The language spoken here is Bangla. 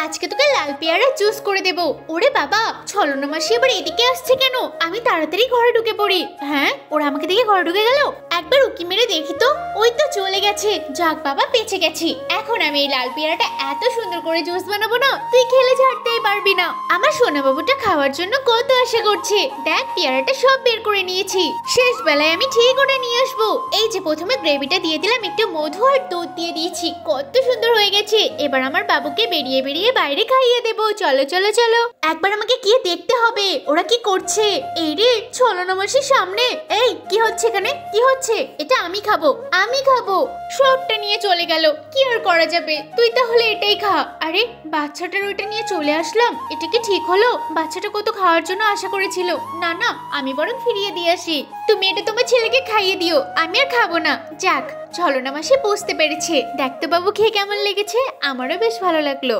আজকে তোকে লাল পেয়ারা জুস করে দেব। ওরে বাবা, ছলনা মাসি এবার এদিকে আসছে কেন? আমি তাড়াতাড়ি ঘরে ঢুকে পড়ি। হ্যাঁ, ওরা আমাকে দেখে ঘরে ঢুকে গেল। একবার উকি মেরে দেখি তো। ওই তো চলে গেছে। যাক বাবা, বেঁচে গেছি। এখন আমি এই লাল পেয়ারাটা এত সুন্দর করে জুস বানাবো না, তুই খেলে ছাড়তেই পারবি না। আমার সোনা বাবুটা খাওয়ার জন্য কত আশা করছে। দেখ, পেয়ারাটা সব বের করে নিয়েছি। শেষ বেলায় আমি ঠিক করে নিয়ে আসবো। এই যে প্রথমে গ্রেভিটা দিয়ে দিলাম, একটু মধু আর দুধ দিয়ে দিয়েছি। কত সুন্দর হয়ে গেছে। এবার আমার বাবুকে বেরিয়ে বেরিয়ে বাইরে খাইয়ে দেবো। চলো চলো চলো, একবার আমাকে গিয়ে দেখতে হবে ওরা কি করছে। এই রে, ছলনা মাসির সামনে। এই কি হচ্ছে এখানে? কি হচ্ছে? এটা আমি খাবো, আমি খাবো। সবটা নিয়ে চলে গেল। কি আর করা যাবে, তুই তাহলে এটাই খা। আরে, বাচ্চাটার ওইটা নিয়ে চলে আসলাম। এটা কি ঠিক হলো? বাচ্চাটা কত খাওয়ার জন্য আশা করেছিল। না না, আমি বরং ফিরিয়ে দিয়ে আসি। তুমি এটা তোমার ছেলেকে খাইয়ে দিও, আমি আর খাবো না। যাক, ছলনা মাসি বুঝতে পেরেছে। দেখতে বাবু খেয়ে কেমন লেগেছে। আমারও বেশ ভালো লাগলো।